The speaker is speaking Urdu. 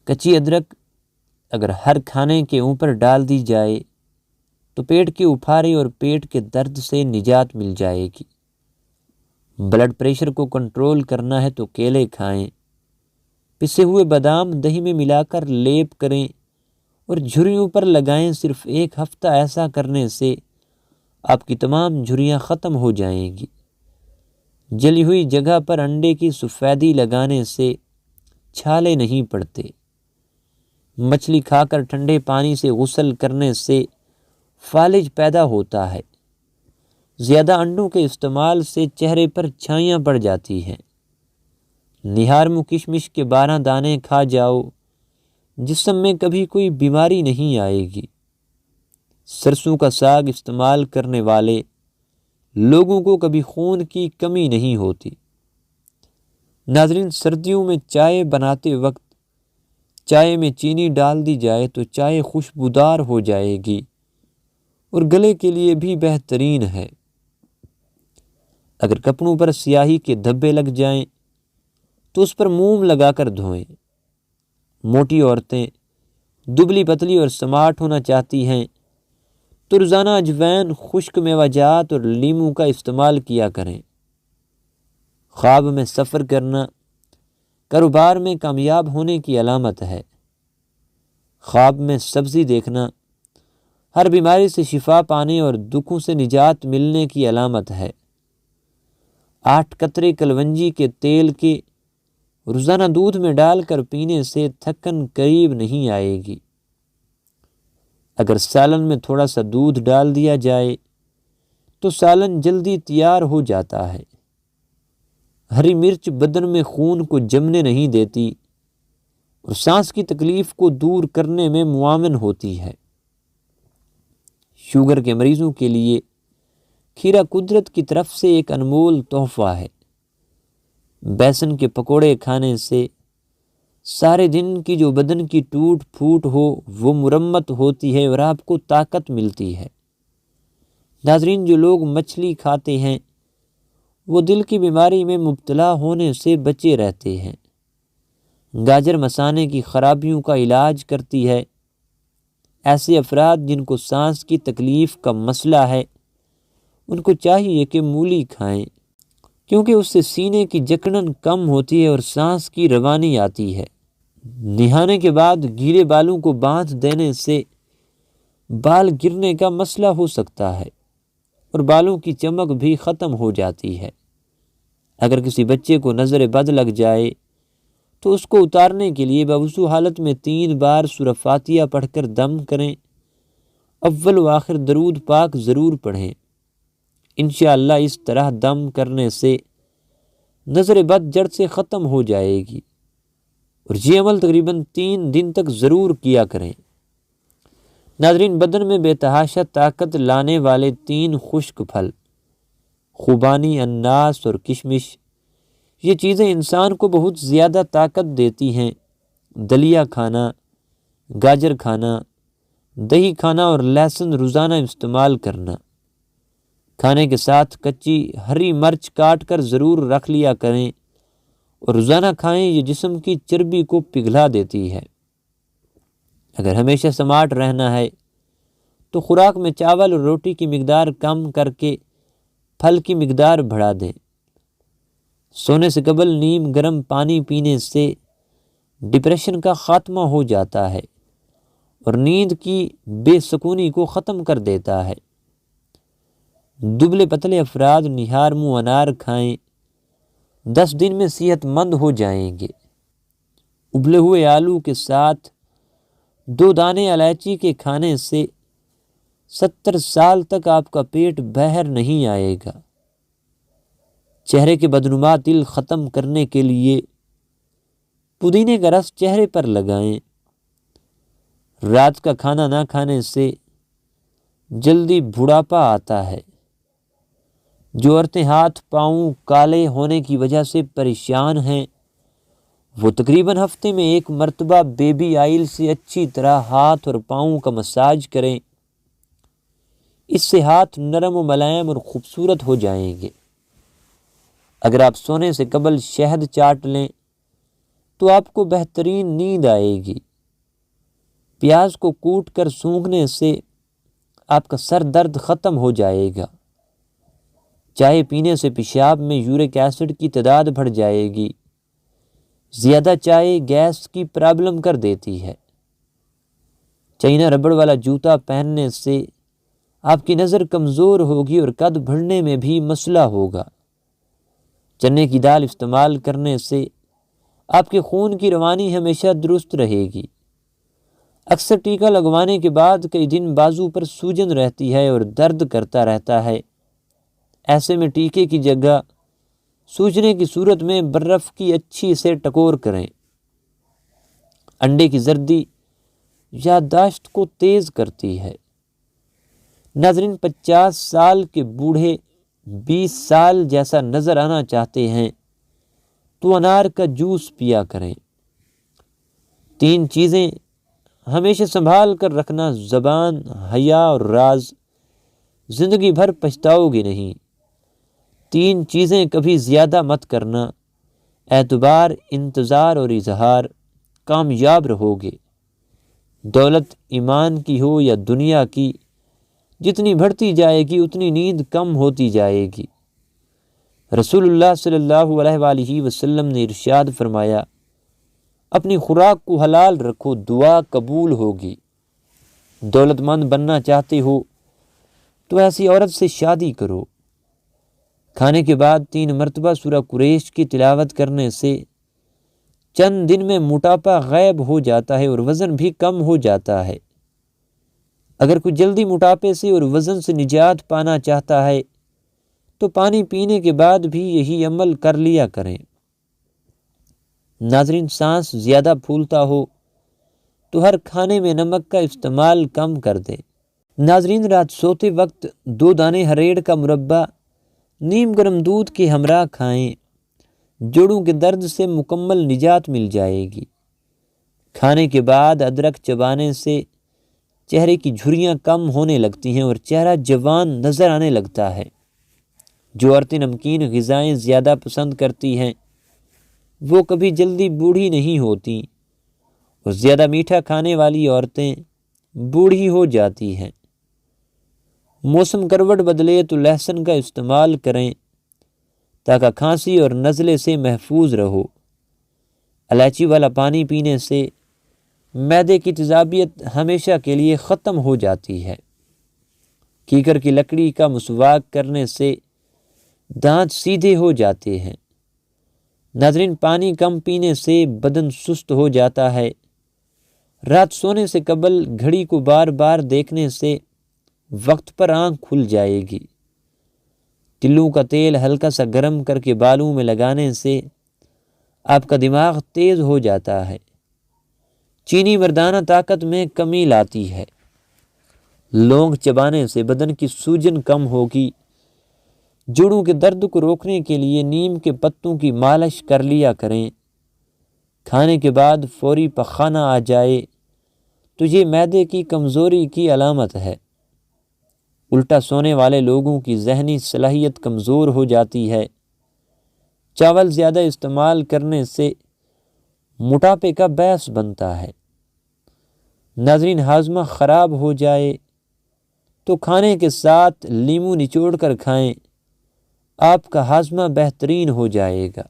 کچی ادرک اگر ہر کھانے کے اوپر ڈال دی جائے تو پیٹ کے اپھارے اور پیٹ کے درد سے نجات مل جائے گی۔ بلڈ پریشر کو کنٹرول کرنا ہے تو کیلے کھائیں، پسے ہوئے بادام دہی میں ملا کر لیپ کریں اور جھریوں پر لگائیں۔ صرف 1 ہفتہ ایسا کرنے سے آپ کی تمام جھریاں ختم ہو جائیں گی۔ جلی ہوئی جگہ پر انڈے کی سفیدی لگانے سے چھالے نہیں پڑتے۔ مچھلی کھا کر ٹھنڈے پانی سے غسل کرنے سے فالج پیدا ہوتا ہے۔ زیادہ انڈوں کے استعمال سے چہرے پر چھائیاں پڑ جاتی ہیں۔ نہارمو کشمش کے 12 دانے کھا جاؤ، جسم میں کبھی کوئی بیماری نہیں آئے گی۔ سرسوں کا ساگ استعمال کرنے والے لوگوں کو کبھی خون کی کمی نہیں ہوتی۔ ناظرین، سردیوں میں چائے بناتے وقت چائے میں چینی ڈال دی جائے تو چائے خوشبودار ہو جائے گی اور گلے کے لیے بھی بہترین ہے۔ اگر کپڑوں پر سیاہی کے دھبے لگ جائیں تو اس پر موم لگا کر دھوئیں۔ موٹی عورتیں دبلی پتلی اور سمارٹ ہونا چاہتی ہیں تو روزانہ اجوائن، خشک میوہ جات اور لیموں کا استعمال کیا کریں۔ خواب میں سفر کرنا کاروبار میں کامیاب ہونے کی علامت ہے۔ خواب میں سبزی دیکھنا ہر بیماری سے شفا پانے اور دکھوں سے نجات ملنے کی علامت ہے۔ 8 قطرے کلونجی کے تیل کے روزانہ دودھ میں ڈال کر پینے سے تھکن قریب نہیں آئے گی۔ اگر سالن میں تھوڑا سا دودھ ڈال دیا جائے تو سالن جلدی تیار ہو جاتا ہے۔ ہری مرچ بدن میں خون کو جمنے نہیں دیتی اور سانس کی تکلیف کو دور کرنے میں معاون ہوتی ہے۔ شوگر کے مریضوں کے لیے کھیرا قدرت کی طرف سے ایک انمول تحفہ ہے۔ بیسن کے پکوڑے کھانے سے سارے دن کی جو بدن کی ٹوٹ پھوٹ ہو وہ مرمت ہوتی ہے اور آپ کو طاقت ملتی ہے۔ ناظرین، جو لوگ مچھلی کھاتے ہیں وہ دل کی بیماری میں مبتلا ہونے سے بچے رہتے ہیں۔ گاجر مثانے کی خرابیوں کا علاج کرتی ہے۔ ایسے افراد جن کو سانس کی تکلیف کا مسئلہ ہے ان کو چاہیے کہ مولی کھائیں، کیونکہ اس سے سینے کی جکڑن کم ہوتی ہے اور سانس کی روانی آتی ہے۔ نہانے کے بعد گیلے بالوں کو باندھ دینے سے بال گرنے کا مسئلہ ہو سکتا ہے اور بالوں کی چمک بھی ختم ہو جاتی ہے۔ اگر کسی بچے کو نظر بد لگ جائے تو اس کو اتارنے کے لیے باوضو حالت میں 3 بار سورہ فاتحہ پڑھ کر دم کریں۔ اول و آخر درود پاک ضرور پڑھیں۔ انشاءاللہ اس طرح دم کرنے سے نظر بد جڑ سے ختم ہو جائے گی، اور یہ عمل تقریباً 3 دن تک ضرور کیا کریں۔ ناظرین، بدن میں بے تحاشا طاقت لانے والے 3 خشک پھل خوبانی، اناس اور کشمش، یہ چیزیں انسان کو بہت زیادہ طاقت دیتی ہیں۔ دلیا کھانا، گاجر کھانا، دہی کھانا اور لہسن روزانہ استعمال کرنا۔ کھانے کے ساتھ کچی ہری مرچ کاٹ کر ضرور رکھ لیا کریں اور روزانہ کھائیں، یہ جسم کی چربی کو پگھلا دیتی ہے۔ اگر ہمیشہ سمارٹ رہنا ہے تو خوراک میں چاول اور روٹی کی مقدار کم کر کے پھل کی مقدار بڑھا دیں۔ سونے سے قبل نیم گرم پانی پینے سے ڈپریشن کا خاتمہ ہو جاتا ہے اور نیند کی بے سکونی کو ختم کر دیتا ہے۔ دبلے پتلے افراد نہارمو انار کھائیں، 10 دن میں صحت مند ہو جائیں گے۔ ابلے ہوئے آلو کے ساتھ 2 دانے الائچی کے کھانے سے 70 سال تک آپ کا پیٹ بہر نہیں آئے گا۔ چہرے کے بدنما تل ختم کرنے کے لیے پودینے کا رس چہرے پر لگائیں۔ رات کا کھانا نہ کھانے سے جلدی بڑھاپا آتا ہے۔ جو عورتیں ہاتھ پاؤں کالے ہونے کی وجہ سے پریشان ہیں وہ تقریباً ہفتے میں 1 مرتبہ بیبی آئل سے اچھی طرح ہاتھ اور پاؤں کا مساج کریں۔ اس سے ہاتھ نرم و ملائم اور خوبصورت ہو جائیں گے۔ اگر آپ سونے سے قبل شہد چاٹ لیں تو آپ کو بہترین نیند آئے گی۔ پیاز کو کوٹ کر سونگھنے سے آپ کا سر درد ختم ہو جائے گا۔ چائے پینے سے پیشاب میں یورک ایسڈ کی تعداد بڑھ جائے گی۔ زیادہ چائے گیس کی پرابلم کر دیتی ہے۔ چائنا ربڑ والا جوتا پہننے سے آپ کی نظر کمزور ہوگی اور قد بڑھنے میں بھی مسئلہ ہوگا۔ چنے کی دال استعمال کرنے سے آپ کے خون کی روانی ہمیشہ درست رہے گی۔ اکثر ٹیکا لگوانے کے بعد کئی دن بازو پر سوجن رہتی ہے اور درد کرتا رہتا ہے۔ ایسے میں ٹیکے کی جگہ سوجنے کی صورت میں برف کی اچھی سے ٹکور کریں۔ انڈے کی زردی یادداشت کو تیز کرتی ہے۔ ناظرین، 50 سال کے بوڑھے 20 سال جیسا نظر آنا چاہتے ہیں تو انار کا جوس پیا کریں۔ 3 چیزیں ہمیشہ سنبھال کر رکھنا: زبان، حیا اور راز۔ زندگی بھر پچھتاؤ گے نہیں۔ 3 چیزیں کبھی زیادہ مت کرنا: اعتبار، انتظار اور اظہار۔ کامیاب رہو گے۔ دولت ایمان کی ہو یا دنیا کی، جتنی بڑھتی جائے گی اتنی نیند کم ہوتی جائے گی۔ رسول اللہ صلی اللہ علیہ وآلہ وسلم نے ارشاد فرمایا، اپنی خوراک کو حلال رکھو، دعا قبول ہوگی۔ دولت مند بننا چاہتے ہو تو ایسی عورت سے شادی کرو۔ کھانے کے بعد 3 مرتبہ سورہ قریش کی تلاوت کرنے سے چند دن میں موٹاپا غائب ہو جاتا ہے اور وزن بھی کم ہو جاتا ہے۔ اگر کوئی جلدی موٹاپے سے اور وزن سے نجات پانا چاہتا ہے تو پانی پینے کے بعد بھی یہی عمل کر لیا کریں۔ ناظرین، سانس زیادہ پھولتا ہو تو ہر کھانے میں نمک کا استعمال کم کر دیں۔ ناظرین، رات سوتے وقت 2 دانے ہریڑ کا مربع نیم گرم دودھ کے ہمراہ کھائیں۔ جوڑوں کے درد سے مکمل نجات مل جائے گی۔ کھانے کے بعد ادرک چبانے سے چہرے کی جھریاں کم ہونے لگتی ہیں اور چہرہ جوان نظر آنے لگتا ہے۔ جو عورتیں نمکین غذائیں زیادہ پسند کرتی ہیں وہ کبھی جلدی بوڑھی نہیں ہوتی، اور زیادہ میٹھا کھانے والی عورتیں بوڑھی ہو جاتی ہیں۔ موسم کروٹ بدلے تو لہسن کا استعمال کریں تاکہ کھانسی اور نزلے سے محفوظ رہو۔ الائچی والا پانی پینے سے معدے کی تیزابیت ہمیشہ کے لیے ختم ہو جاتی ہے۔ کیکر کی لکڑی کا مسواک کرنے سے دانت سیدھے ہو جاتے ہیں۔ ناظرین، پانی کم پینے سے بدن سست ہو جاتا ہے۔ رات سونے سے قبل گھڑی کو بار بار دیکھنے سے وقت پر آنکھ کھل جائے گی۔ تلوں کا تیل ہلکا سا گرم کر کے بالوں میں لگانے سے آپ کا دماغ تیز ہو جاتا ہے۔ چینی مردانہ طاقت میں کمی لاتی ہے۔ لونگ چبانے سے بدن کی سوجن کم ہوگی۔ جوڑوں کے درد کو روکنے کے لیے نیم کے پتوں کی مالش کر لیا کریں۔ کھانے کے بعد فوری پخانہ آ جائے تو یہ معدے کی کمزوری کی علامت ہے۔ الٹا سونے والے لوگوں کی ذہنی صلاحیت کمزور ہو جاتی ہے۔ چاول زیادہ استعمال کرنے سے موٹاپے کا باعث بنتا ہے۔ ناظرین، ہاضمہ خراب ہو جائے تو کھانے کے ساتھ لیموں نچوڑ کر کھائیں، آپ کا ہاضمہ بہترین ہو جائے گا۔